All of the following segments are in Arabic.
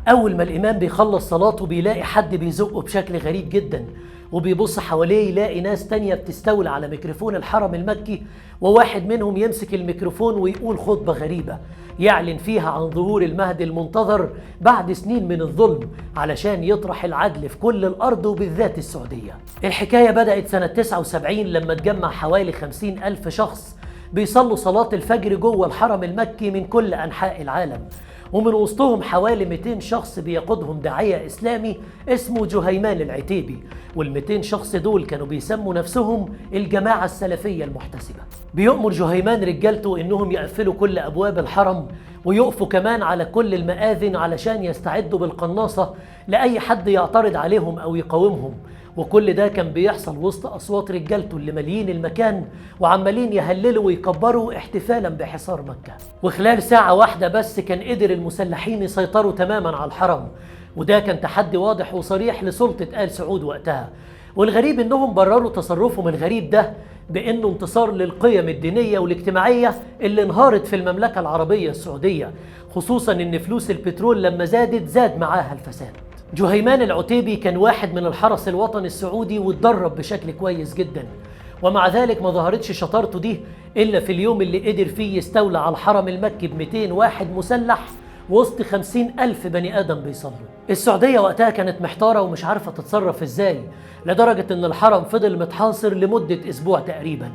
أول ما الإمام بيخلص صلاته بيلاقي حد بيزقه بشكل غريب جدا، وبيبص حواليه يلاقي ناس تانية بتستولى على ميكروفون الحرم المكي، وواحد منهم يمسك الميكروفون ويقول خطبة غريبة يعلن فيها عن ظهور المهدي المنتظر بعد سنين من الظلم علشان يطرح العدل في كل الأرض وبالذات السعودية. الحكاية بدأت سنة 79 لما اتجمع حوالي 50,000 شخص بيصلوا صلاة الفجر جوه الحرم المكي من كل أنحاء العالم، ومن وسطهم حوالي 200 شخص بيقودهم داعية إسلامي اسمه جهيمان العتيبي، وال200 شخص دول كانوا بيسموا نفسهم الجماعة السلفية المحتسبة. بيؤمر جهيمان رجالته إنهم يقفلوا كل أبواب الحرم ويقفوا كمان على كل المآذن علشان يستعدوا بالقناصة لأي حد يعترض عليهم أو يقاومهم، وكل ده كان بيحصل وسط أصوات رجالته اللي ماليين المكان وعمالين يهللوا ويكبروا احتفالا بحصار مكة. وخلال ساعة واحدة بس كان قدر المسلحين يسيطروا تماما على الحرم، وده كان تحدي واضح وصريح لسلطة آل سعود وقتها. والغريب انهم برروا تصرفهم الغريب ده بانه انتصار للقيم الدينية والاجتماعية اللي انهارت في المملكة العربية السعودية، خصوصا ان فلوس البترول لما زاد معاها الفساد. جهيمان العتيبي كان واحد من الحرس الوطني السعودي واتدرب بشكل كويس جدا، ومع ذلك ما ظهرتش شطارته دي إلا في اليوم اللي قدر فيه يستولى على الحرم المكي ب200 واحد مسلح وسط 50,000 بني آدم بيصلوا. السعودية وقتها كانت محتارة ومش عارفة تتصرف ازاي، لدرجة ان الحرم فضل متحاصر لمدة أسبوع تقريبا،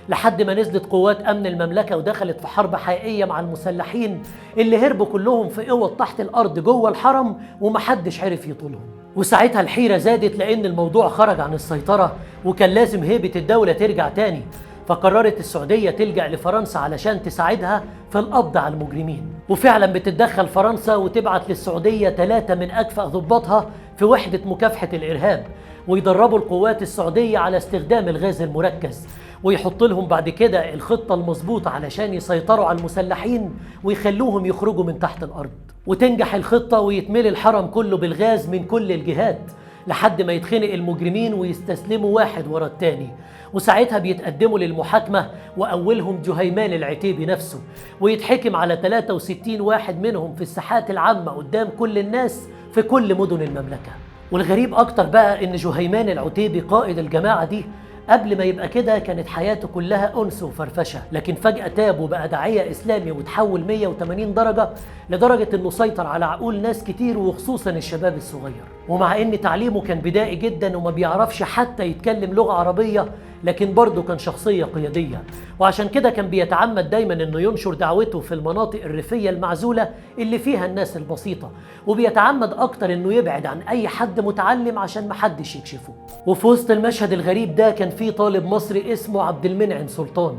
لحد ما نزلت قوات أمن المملكة ودخلت في حرب حقيقية مع المسلحين اللي هربوا كلهم في قوة تحت الأرض جوه الحرم ومحدش عرف يطولهم. وساعتها الحيرة زادت لأن الموضوع خرج عن السيطرة وكان لازم هيبة الدولة ترجع تاني، فقررت السعودية تلجأ لفرنسا علشان تساعدها في القبض على المجرمين. وفعلا بتتدخل فرنسا وتبعت للسعودية 3 من أكفأ ضباطها في وحدة مكافحة الإرهاب، ويدربوا القوات السعودية على استخدام الغاز المركز، ويحط لهم بعد كده الخطة المظبوطة علشان يسيطروا على المسلحين ويخلوهم يخرجوا من تحت الأرض. وتنجح الخطة ويتملي الحرم كله بالغاز من كل الجهات لحد ما يتخنق المجرمين ويستسلموا واحد ورا التاني، وساعتها بيتقدموا للمحاكمة وأولهم جهيمان العتيبي نفسه، ويتحكم على 63 واحد منهم في الساحات العامة قدام كل الناس في كل مدن المملكة. والغريب أكتر بقى إن جهيمان العتيبي قائد الجماعة دي قبل ما يبقى كده كانت حياته كلها أنس وفرفشة، لكن فجأة تاب وبقى داعية إسلامي وتحول 180 درجة لدرجة إنه سيطر على عقول ناس كتير وخصوصا الشباب الصغير. ومع إن تعليمه كان بدائي جدا وما بيعرفش حتى يتكلم لغة عربية، لكن برضه كان شخصية قيادية، وعشان كده كان بيتعمد دايما إنه ينشر دعوته في المناطق الريفية المعزولة اللي فيها الناس البسيطة، وبيتعمد أكتر إنه يبعد عن أي حد متعلم عشان محدش يكشفه. وفي وسط المشهد الغريب ده كان في طالب مصري اسمه عبد المنعم سلطان.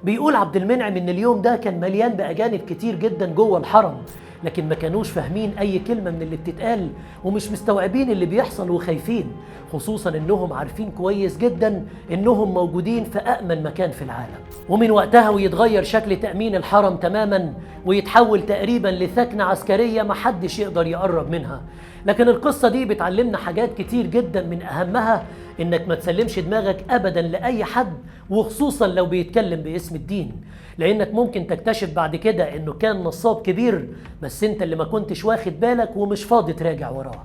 بيقول عبد المنعم إن اليوم ده كان مليان بأجانب كتير جدا جوه الحرم، لكن ما كانوش فاهمين أي كلمة من اللي بتتقال ومش مستوعبين اللي بيحصل وخايفين، خصوصا إنهم عارفين كويس جدا إنهم موجودين في أأمن مكان في العالم. ومن وقتها ويتغير شكل تأمين الحرم تماما ويتحول تقريبا لثكنة عسكرية محدش يقدر يقرب منها. لكن القصة دي بتعلمنا حاجات كتير جدا، من أهمها إنك ما تسلمش دماغك أبدا لأي حد، وخصوصا لو بيتكلم باسم الدين، لأنك ممكن تكتشف بعد كده إنه كان نصاب كبير بس أنت اللي ما كنتش واخد بالك ومش فاضي تراجع وراه.